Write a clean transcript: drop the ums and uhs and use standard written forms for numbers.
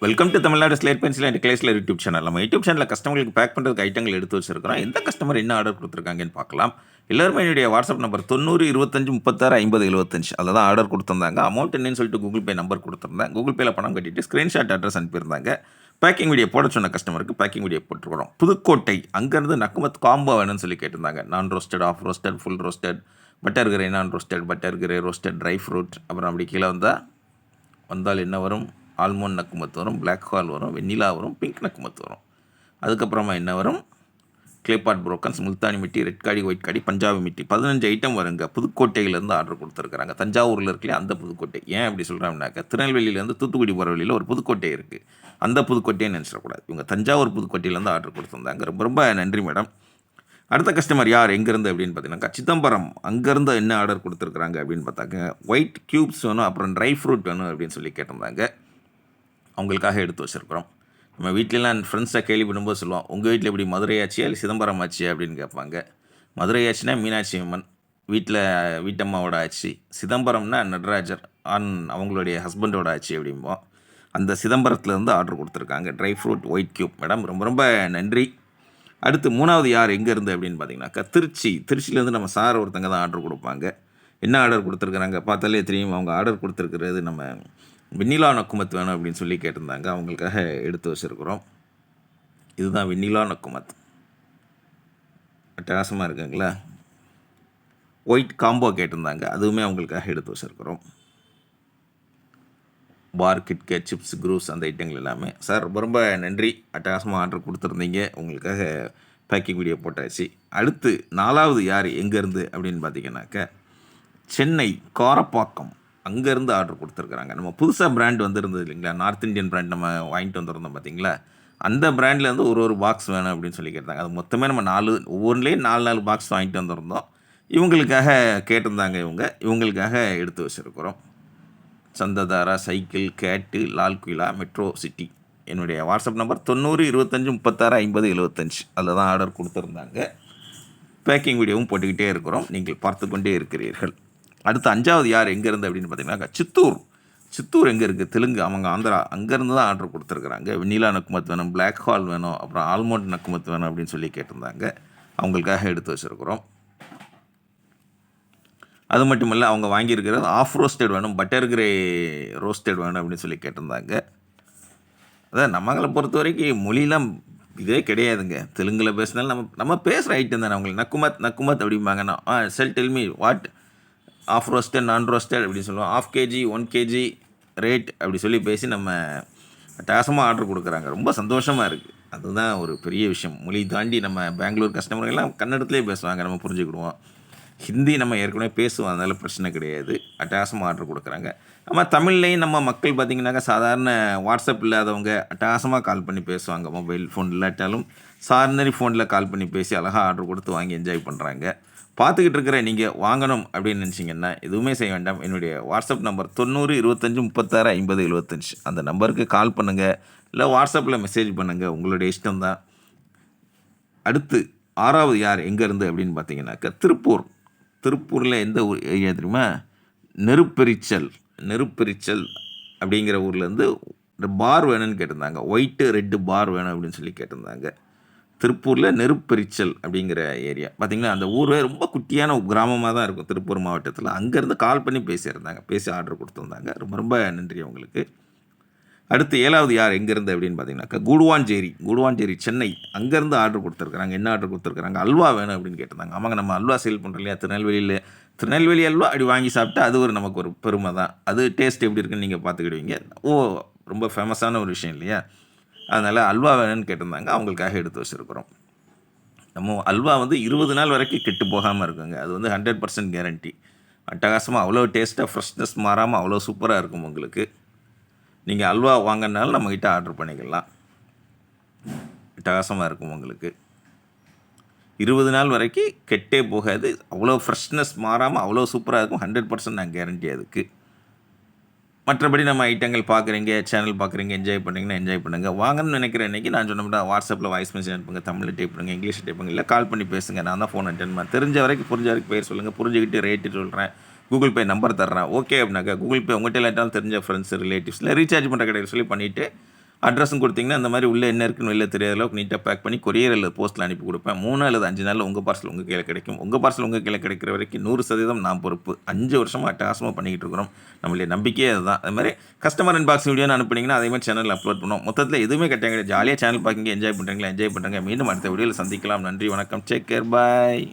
Welcome to Tamil Nadu slate pencil and கிளேஸ்ல YouTube channel. நம்ம YouTube சேனலில் கஸ்டமர்களுக்கு பேக் பண்ணுறதுக்கு ஐட்டங்கள் எடுத்து வச்சிருக்கிறோம். எந்த கஸ்டமர் என்ன ஆர்டர் கொடுத்துருக்காங்கன்னு பார்க்கலாம். எல்லாருமே என்னுடைய வாட்ஸ்அப் நம்பர் 9025365075 அதில் தான் ஆர்டர் கொடுத்துருந்தாங்க. அமௌண்ட் என்னன்னு சொல்லிட்டு கூகுள் பே நம்பர் கொடுத்துருந்தேன். கூகுள் பேயில் பணம் கட்டிட்டு ஸ்க்ரீன்ஷாட் அட்ரஸ் அனுப்பியிருந்தாங்க. பேக்கிங் வீடியோ போட சொன்ன கஸ்டமருக்கு பேக்கிங் வீடியோ போட்டுருக்கிறோம். புதுக்கோட்டை அங்கேருந்து நக்குமத் காம்போ வேணும்னு சொல்லி கேட்டிருந்தாங்க. Non roasted, half roasted, full roasted, butter கிரே நான் ரோஸ்டட், பட்டர் கிரே ரோஸ்டட், ட்ரை ஃப்ரூட், அப்புறம் அப்படி கீழே வந்தால் என்ன வரும்? ஆல்மோண்ட் நக்குமத் வரும், பிளாக் ஹால் வரும், வெண்ணிலா வரும், பிங்க் நக்குமத் வரும். அதுக்கப்புறமா என்ன வரும்? கிளேபாட் புரோக்கன்ஸ், முல்தானி மிட்டி, ரெட் காடி, ஒயிட் காடி, பஞ்சாபி மிட்டி, 15 ஐட்டம் வருங்க. புதுக்கோட்டையிலேருந்து ஆர்டர் கொடுத்துருக்குறாங்க. தஞ்சாவூரில் இருக்கலையே அந்த புதுக்கோட்டை. ஏன் அப்படி சொல்கிறாங்கனாக்கா, திருநெல்வேலியிலேருந்து தூத்துக்குடி போகிற வழியில் ஒரு புதுக்கோட்டை இருக்குது. அந்த புதுக்கோட்டையை நினச்சிடக்கூடாது. இவங்க தஞ்சாவூர் புதுக்கோட்டையிலேருந்து ஆர்டர் கொடுத்துருந்தாங்க. ரொம்ப ரொம்ப நன்றி மேடம். அடுத்த கஸ்டமர் யார், எங்கேருந்து அப்படின்னு பார்த்தீங்கன்னாக்கா சிதம்பரம். அங்கேருந்து என்ன ஆர்டர் கொடுத்துருக்குறாங்க அப்படின்னு பார்த்தாக்க, ஒயிட் க்யூப்ஸ் வேணும், அப்புறம் ட்ரை ஃப்ரூட் வேணும் அப்படின்னு சொல்லி கேட்டிருந்தாங்க. அவங்களுக்காக எடுத்து வச்சுருக்குறோம். நம்ம வீட்டிலலாம் ஃப்ரெண்ட்ஸை கேள்விப்படும்போது சொல்லுவோம், உங்கள் வீட்டில் எப்படி மதுரை ஆச்சியா இல்லை சிதம்பரம் ஆச்சியா அப்படின்னு கேட்பாங்க. மதுரை ஆச்சினா மீனாட்சி அம்மன், வீட்டம்மாவோட ஆச்சி. சிதம்பரம்னா நடராஜர், அவங்களுடைய ஹஸ்பண்டோட ஆச்சி அப்படிம்போம். அந்த சிதம்பரத்துலேருந்து ஆர்டர் கொடுத்துருக்காங்க. Dry fruit white cube. Madam ரொம்ப ரொம்ப நன்றி. அடுத்து மூணாவது யார் எங்கேருந்து அப்படின்னு பார்த்தீங்கன்னாக்கா திருச்சியிலேருந்து நம்ம சார் ஒருத்தங்க தான் ஆர்டர் கொடுப்பாங்க. என்ன ஆர்டர் கொடுத்துருக்குறாங்க பார்த்தாலே தெரியும். அவங்க ஆர்டர் கொடுத்துருக்குறது நம்ம வெண்ணிலா நக்குமத் வேணும் அப்படின்னு சொல்லி கேட்டிருந்தாங்க. அவங்களுக்காக எடுத்து வச்சுருக்குறோம். இதுதான் வெண்ணிலா நக்குமத். அட்டகாசமாக இருக்குங்களா? ஒயிட் காம்போ கேட்டிருந்தாங்க. அதுவுமே அவங்களுக்காக எடுத்து வச்சுருக்குறோம். பார், கிட்கேட், சிப்ஸ், குரூஸ் அந்த ஐட்டங்கள் எல்லாமே. சார் ரொம்ப ரொம்ப நன்றி. அட்டகாசமாக ஆர்டர் கொடுத்துருந்தீங்க. உங்களுக்காக பேக்கிங் வீடியோ போட்டாச்சு. அடுத்து 4வது யார் எங்கேருந்து அப்படின்னு பார்த்தீங்கன்னாக்கா, சென்னை காரப்பாக்கம் அங்கேருந்து ஆர்டர் கொடுத்துருக்குறாங்க. நம்ம புதுசாக பிராண்ட் வந்துருந்தது இல்லைங்களா, நார்த் இந்தியன் பிராண்ட் நம்ம வாங்கிட்டு வந்துருந்தோம் பார்த்தீங்களா, அந்த பிராண்ட்லேருந்து ஒரு பாக்ஸ் வேணும் அப்படின்னு சொல்லி கேட்டாங்க. அது மொத்தமே நம்ம ஒவ்வொன்றுலேயே 4 பாக்ஸ் வாங்கிட்டு வந்துருந்தோம். இவங்களுக்காக கேட்டிருந்தாங்க. இவங்களுக்காக எடுத்து வச்சுருக்குறோம். சந்ததாரா, சைக்கிள், கேட்டு, லால்குயிலா, மெட்ரோ சிட்டி. என்னுடைய வாட்ஸ்அப் நம்பர் 9025365075 அதில் தான் ஆர்டர் கொடுத்துருந்தாங்க. பேக்கிங் வீடியோவும் போட்டுக்கிட்டே இருக்கிறோம். நீங்கள் பார்த்து கொண்டே இருக்கிறீர்கள். அடுத்து 5வது யார் எங்கேருந்து அப்படின்னு பார்த்தீங்கன்னா, சித்தூர் எங்கே இருக்குது? தெலுங்கு, அவங்க ஆந்திரா. அங்கேருந்து தான் ஆர்டர் கொடுத்துருக்குறாங்க. வெண்ணிலா நக்குமத் வேணும், பிளாக் ஹால் வேணும், அப்புறம் ஆல்மோண்ட் நக்குமத் வேணும் அப்படின்னு சொல்லி கேட்டிருந்தாங்க. அவங்களுக்காக எடுத்து வச்சுருக்குறோம். அது மட்டும் இல்லை, அவங்க வாங்கியிருக்கிறது ஆஃப் ரோஸ்டட் வேணும், பட்டர் கிரே ரோஸ்டட் வேணும் அப்படின்னு சொல்லி கேட்டிருந்தாங்க. அதான் நம்மளை பொறுத்த வரைக்கும் மொழிலாம் இதே கிடையாதுங்க. தெலுங்கில் பேசினாலும் நம்ம பேசுகிற ஐட்டம் தானே. அவங்களுக்கு நக்குமத் அப்படிம்பாங்கன்னா, செல் டெல்மி வாட் ஆஃப் ரோஸ்டட், நான் ரோஸ்டட் அப்படின்னு சொல்லுவோம். 1/2 kg 1 kg ரேட் அப்படி சொல்லி பேசி நம்ம அட்டகாசமாக ஆர்டர் கொடுக்குறாங்க. ரொம்ப சந்தோஷமாக இருக்குது. அதுதான் ஒரு பெரிய விஷயம். மொழி தாண்டி நம்ம பெங்களூர் கஸ்டமர்கள்லாம் கன்னடத்துலேயே பேசுவாங்க, நம்ம புரிஞ்சுக்கிடுவோம். ஹிந்தி நம்ம ஏற்கனவே பேசுவோம், அதனால் பிரச்சனை கிடையாது. அட்டகாசமாக ஆர்டர் கொடுக்குறாங்க. நம்ம தமிழ்லேயும் நம்ம மக்கள் பார்த்திங்கனாக்கா சாதாரண வாட்ஸ்அப் இல்லாதவங்க அட்டகாசமாக கால் பண்ணி பேசுவாங்க. மொபைல் ஃபோன் இல்லாட்டாலும் சார்ந்தரி ஃபோனில் கால் பண்ணி பேசி அழகாக ஆர்டர் கொடுத்து வாங்கி என்ஜாய் பண்ணுறாங்க. பார்த்துக்கிட்டு இருக்கிற நீங்கள் வாங்கணும் அப்படின்னு நினச்சிங்கன்னா எதுவுமே செய்ய வேண்டாம். என்னுடைய வாட்ஸ்அப் நம்பர் 9025365075 அந்த நம்பருக்கு கால் பண்ணுங்கள், இல்லை வாட்ஸ்அப்பில் மெசேஜ் பண்ணுங்கள். உங்களுடைய இஷ்டம்தான். அடுத்து 6வது யார் எங்கேருந்து அப்படின்னு பார்த்தீங்கன்னாக்கா, திருப்பூரில் எந்த ஊர் ஏரியா தெரியுமா? நெருப்பெரிச்சல் அப்படிங்கிற ஊர்லேருந்து பார் வேணும்னு கேட்டிருந்தாங்க. ஒயிட்டு ரெட்டு பார் வேணும் அப்படின்னு சொல்லி கேட்டிருந்தாங்க. திருப்பூரில் நெருப்பெரிச்சல் அப்படிங்கிற ஏரியா பார்த்திங்கன்னா, அந்த ஊர் ரொம்ப குட்டியான கிராமமாக தான் இருக்கும் திருப்பூர் மாவட்டத்தில். அங்கேருந்து கால் பண்ணி பேசி ஆர்டர் கொடுத்துருந்தாங்க. ரொம்ப ரொம்ப நன்றி அவங்களுக்கு. அடுத்து 7வது யார் எங்கேருந்து அப்படின்னு பார்த்தீங்கன்னாக்கா, கூடுவாஞ்சேரி சென்னை. அங்கேருந்து ஆர்டர் கொடுத்துருக்குறாங்க. என்ன ஆர்டர் கொடுத்துருக்குறாங்க? அல்வா வேணும் அப்படின்னு கேட்டிருந்தாங்க. ஆமாங்க, நம்ம அல்வா சேல் பண்ணுறோம் இல்லையா திருநெல்வேலி அல்வா அப்படி வாங்கி சாப்பிட்டா அது நமக்கு ஒரு பெருமை தான். அது டேஸ்ட் எப்படி இருக்குன்னு நீங்கள் பார்த்துக்கிடுவீங்க. ரொம்ப ஃபேமஸான ஒரு விஷயம் இல்லையா? அதனால் அல்வா வேணும்னு கேட்டிருந்தாங்க. அவங்களுக்காக எடுத்து வச்சுருக்குறோம். நம்ம அல்வா 20 நாள் வரைக்கும் கெட்டு போகாமல் இருக்குங்க. அது 100% கேரண்டி. அட்டகாசமாக அவ்வளோ டேஸ்ட்டாக, ஃப்ரெஷ்னஸ் மாறாமல் அவ்வளோ சூப்பராக இருக்கும் உங்களுக்கு. நீங்கள் அல்வா வாங்கினாலும் நம்மக்கிட்ட ஆர்டர் பண்ணிக்கலாம். அட்டகாசமாக இருக்கும் உங்களுக்கு. 20 நாள் வரைக்கும் கெட்டே போகாது. அவ்வளோ ஃப்ரெஷ்னஸ் மாறாமல் அவ்வளோ சூப்பராக இருக்கும். 100% நான் கேரண்டி அதுக்கு. மற்றபடி நம்ம ஐட்டங்கள் பார்க்குறீங்க, சேனல் பார்க்குறீங்க, என்ஜாய் பண்ணுறீங்கன்னா என்ஜாய் பண்ணுங்கள். வாங்கன்னு நினைக்கிற அன்றைக்கி நான் சொன்னோம்னா வாட்ஸ்அப்பில் வாய்ஸ் மெசேஜ் அனுப்புங்க, தமிழில் டைப் பண்ணுங்கள், இங்கிலீஷில் டைப் பண்ணுங்கள், இல்லை கால் பண்ணி பேசுங்க. நான் தான் ஃபோன் அட்டென்ட் பண்ணேன். புரிஞ்ச வரைக்கும் பேர் சொல்லுங்கள். புரிஞ்சுக்கிட்டு ரேட்டு சொல்கிறேன், கூகுள் பே நம்பர் தர்றேன். ஓகே அப்படின்னாக்கா கூகுள் பே உங்கள்கிட்ட இல்லாட்டாலும் தெரிஞ்ச ஃப்ரெண்ட்ஸ், ரிலேட்டிவ்ஸில் ரீசார்ஜ் பண்ணுற கடையில் சொல்லி பண்ணிவிட்டு அட்ரஸும் கொடுத்தீங்கன்னா அந்த மாதிரி உள்ளே என்ன இருக்குன்னு வெளில தெரியாத அளவுக்கு நீட்டாக பேக் பண்ணி கொரியர் அல்லது போஸ்ட்டில் அனுப்பி கொடுப்பேன். 3 அல்லது 5 நாளில் உங்கள் பார்சல் உங்கள் கையில் கிடைக்கும். உங்கள் பார்சல் உங்கள் கையில் கிடைக்கிற வரைக்கும் 100% நான் பொறுப்பு. 5 வருஷமாக அட்டகாசமாக பண்ணிக்கிட்டு இருக்கிறோம். நம்மளுடைய நம்பிக்கையே அதுதான். அது மாதிரி கஸ்டமர் அன்பாக்சிங் வீடியோன்னு அனுப்புனீங்கன்னா அதே மாதிரி சேனலில் அப்லோட் பண்ணுவோம். மொத்தத்தில் எதுவுமே கட்டாயம் கிடையாது. ஜாலியாக சேனல் பார்க்கிங்க, என்ஜாய் பண்ணுறீங்களா என்ஜாய் பண்ணுறேங்க. மீண்டும் அடுத்த வீடியோவில் சந்திக்கலாம். நன்றி, வணக்கம், டேக் கேர், பாய்.